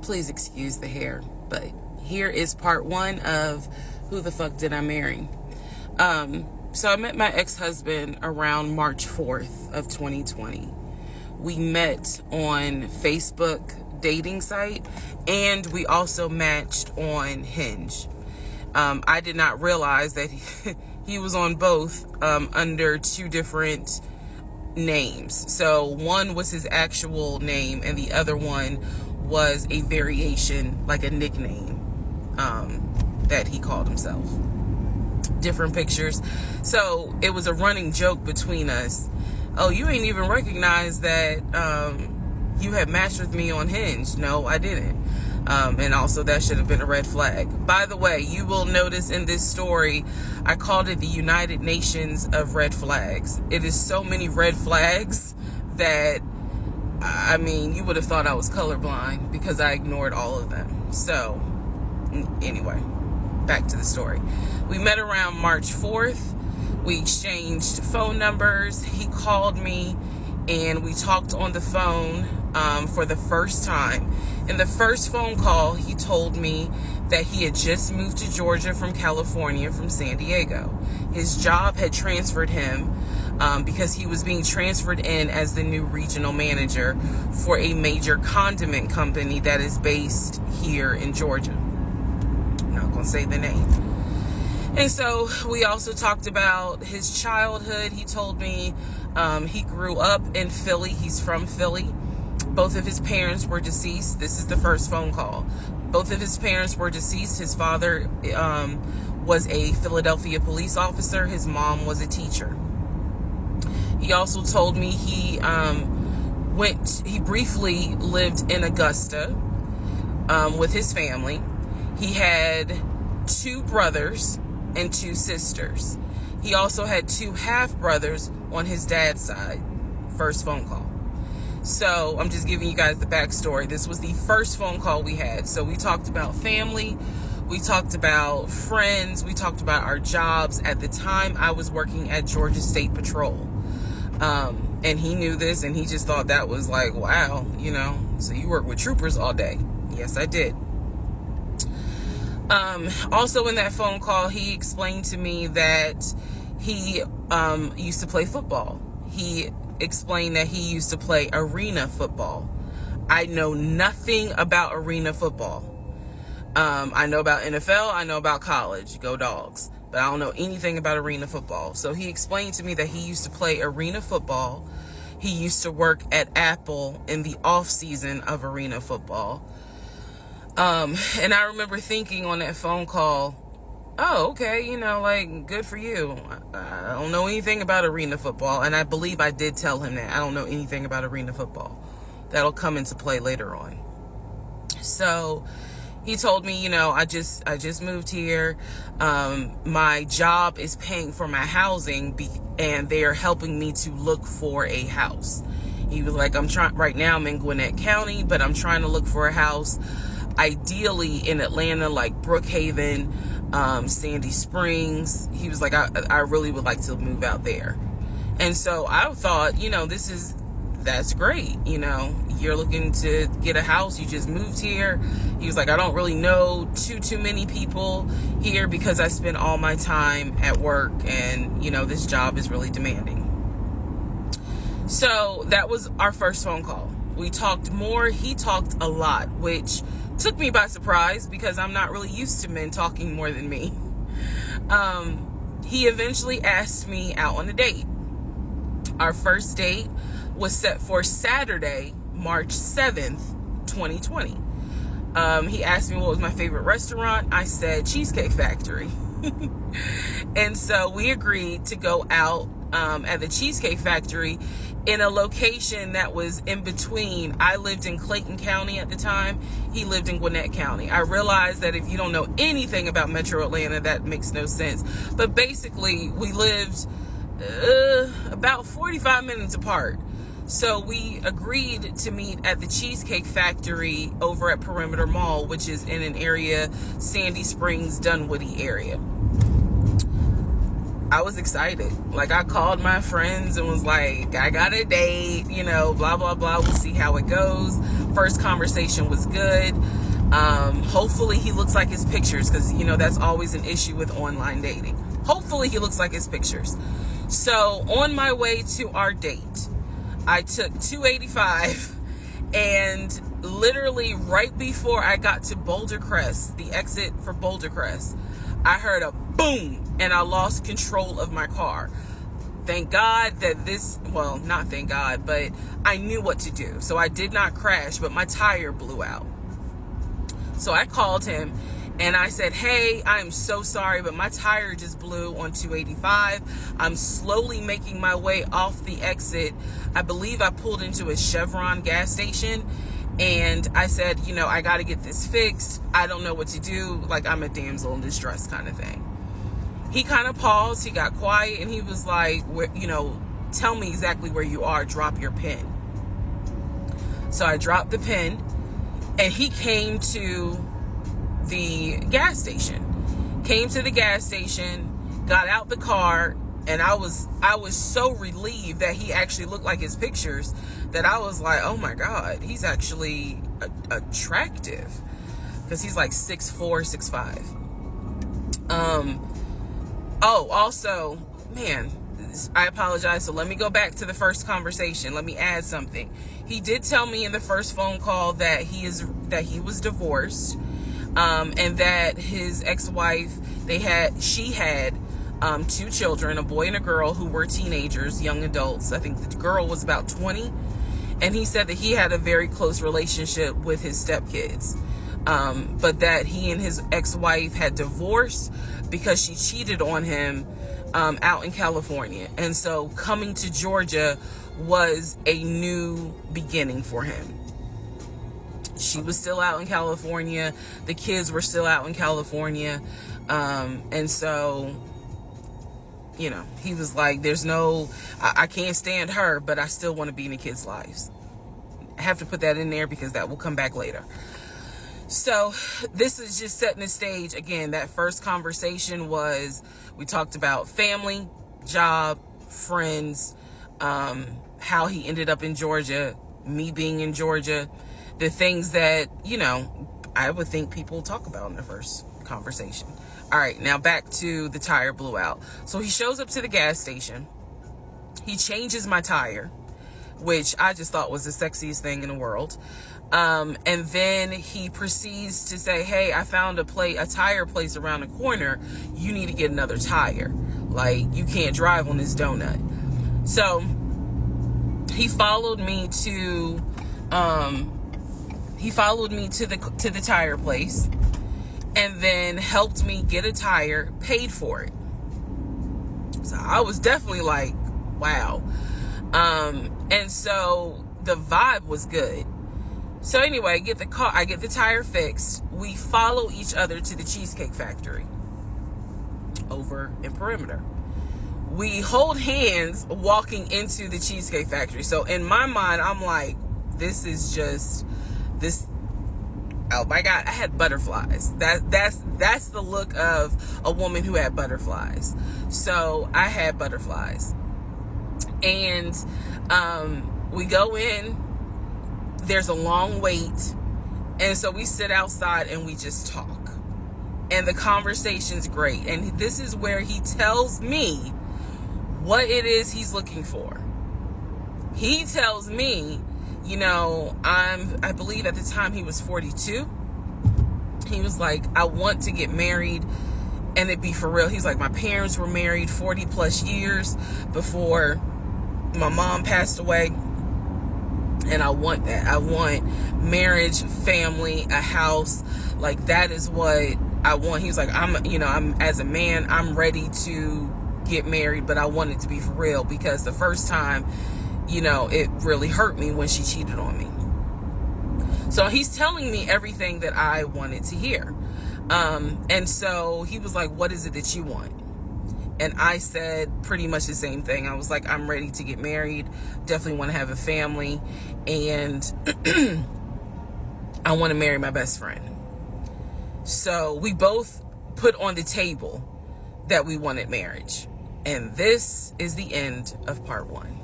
Please excuse the hair, but here is part one of Who the Fuck Did I Marry? So I met my ex-husband around March 4th of 2020. We met on Facebook dating site, and we also matched on Hinge. I did not realize that he was on both under two different names. So one was his actual name, and the other one was a variation, like a nickname that he called himself. Different pictures. So it was a running joke between us. Oh, you ain't even recognize that you had matched with me on Hinge. No, I didn't. And also that should have been a red flag. By the way, you will notice in this story, I called it the United Nations of red flags. It is so many red flags that, I mean, you would have thought I was colorblind because I ignored all of them. So anyway, back to the story. We met around March 4th. We exchanged phone numbers. He called me and we talked on the phone for the first time. In the first phone call, he told me that he had just moved to Georgia from California, from San Diego. His job had transferred him because he was being transferred in as the new regional manager for a major condiment company that is based here in Georgia. I'm not going to say the name. And so we also talked about his childhood. He told me he grew up in Philly. He's from Philly. Both of his parents were deceased. This is the first phone call. Both of his parents were deceased. His father was a Philadelphia police officer. His mom was a teacher. He also told me he briefly lived in Augusta with his family. He had 2 brothers and 2 sisters. He also had 2 half-brothers on his dad's side. First phone call. So I'm just giving you guys the backstory. This was the first phone call we had. So we talked about family. We talked about friends. We talked about our jobs. At the time, I was working at Georgia State Patrol. And he knew this, and he just thought that was like, wow, so you work with troopers all day. Yes, I did. Also in that phone call, he explained to me that he used to play football. He explained that he used to play arena football. I know nothing about arena football. I know about NFL. I know about college. Go Dogs. But I don't know anything about arena football. So he explained to me that he used to play arena football. He used to work at Apple in the off season of arena football. And I remember thinking on that phone call, oh, okay, good for you. I don't know anything about arena football. And I believe I did tell him that. I don't know anything about arena football. That'll come into play later on. So he told me, I just moved here. My job is paying for my housing and they're helping me to look for a house. He was like, right now I'm in Gwinnett County, but I'm trying to look for a house ideally in Atlanta, like Brookhaven, Sandy Springs. He was like, I really would like to move out there. And so I thought, that's great. You're looking to get a house. You just moved here. He was like, I don't really know too many people here because I spend all my time at work and, this job is really demanding. So that was our first phone call. We talked more. He talked a lot, which took me by surprise because I'm not really used to men talking more than me. He eventually asked me out on a date. Our first date was set for Saturday, March 7th, 2020. He asked me what was my favorite restaurant. I said Cheesecake Factory. And so we agreed to go out at the Cheesecake Factory in a location that was in between. I lived in Clayton County at the time. He lived in Gwinnett County. I realized that if you don't know anything about Metro Atlanta, that makes no sense. But basically, we lived about 45 minutes apart. So we agreed to meet at the Cheesecake Factory over at Perimeter Mall, which is in an area, Sandy Springs, Dunwoody area. I was excited. Like, I called my friends and was like, I got a date, you know, blah, blah, blah. We'll see how it goes. First conversation was good. Hopefully he looks like his pictures, because, you know, that's always an issue with online dating. Hopefully he looks like his pictures. So on my way to our date, I took 285, and literally right before I got to Boulder Crest, the exit for Boulder Crest, I heard a boom, and I lost control of my car. Thank God that well, not thank God, but I knew what to do. So I did not crash, but my tire blew out. So I called him and I said, hey, I'm so sorry, but my tire just blew on 285. I'm slowly making my way off the exit. I believe I pulled into a Chevron gas station, and I said, you know, I got to get this fixed. I don't know what to do. Like, I'm a damsel in distress kind of thing. He kind of paused. He got quiet, and he was like, you know, tell me exactly where you are. Drop your pin. So I dropped the pin, and he came to the gas station. Came to the gas station, got out the car, and I was so relieved that he actually looked like his pictures, that I was like, oh my God, he's actually attractive, because he's like 6'4", 6'5". Oh, also, man, I apologize. So let me go back to the first conversation. Let me add something. He did tell me in the first phone call that he was divorced, and that his ex-wife, she had 2 children, a boy and a girl, who were teenagers, young adults. I think the girl was about 20. And he said that he had a very close relationship with his stepkids. But that he and his ex-wife had divorced because she cheated on him out in California. And so coming to Georgia was a new beginning for him. She was still out in California. The kids were still out in California. And so, you know, he was like, I can't stand her, but I still want to be in the kids' lives. I have to put that in there because that will come back later. So this is just setting the stage. Again, that first conversation we talked about family, job, friends, how he ended up in Georgia, me being in Georgia, the things that, you know, I would think people talk about in the first conversation. All right, now back to the tire blew out. So he shows up to the gas station. He changes my tire, which I just thought was the sexiest thing in the world. And then he proceeds to say, hey, I found a tire place around the corner. You need to get another tire. Like, you can't drive on this donut. So he followed me to the tire place, and then helped me get a tire, paid for it. So I was definitely like, wow. And so the vibe was good. So anyway, I get the tire fixed. We follow each other to the Cheesecake Factory over in Perimeter. We hold hands walking into the Cheesecake Factory. So in my mind, I'm like, this. Oh my God, I had butterflies. That's the look of a woman who had butterflies. So I had butterflies. And we go in. There's a long wait. And so we sit outside and we just talk. And the conversation's great. And this is where he tells me what it is he's looking for. He tells me, you know, I believe at the time he was 42. He was like, I want to get married and it be for real. He's like, my parents were married 40 plus years before my mom passed away. And I want that. I want marriage, family, a house. Like, that is what I want. He was like, I'm as a man, I'm ready to get married, but I want it to be for real, because the first time, you know, it really hurt me when she cheated on me. So he's telling me everything that I wanted to hear. And so he was like, what is it that you want? And I said pretty much the same thing. I was like, I'm ready to get married. Definitely want to have a family. And I want to marry my best friend. So we both put on the table that we wanted marriage. And this is the end of part 1.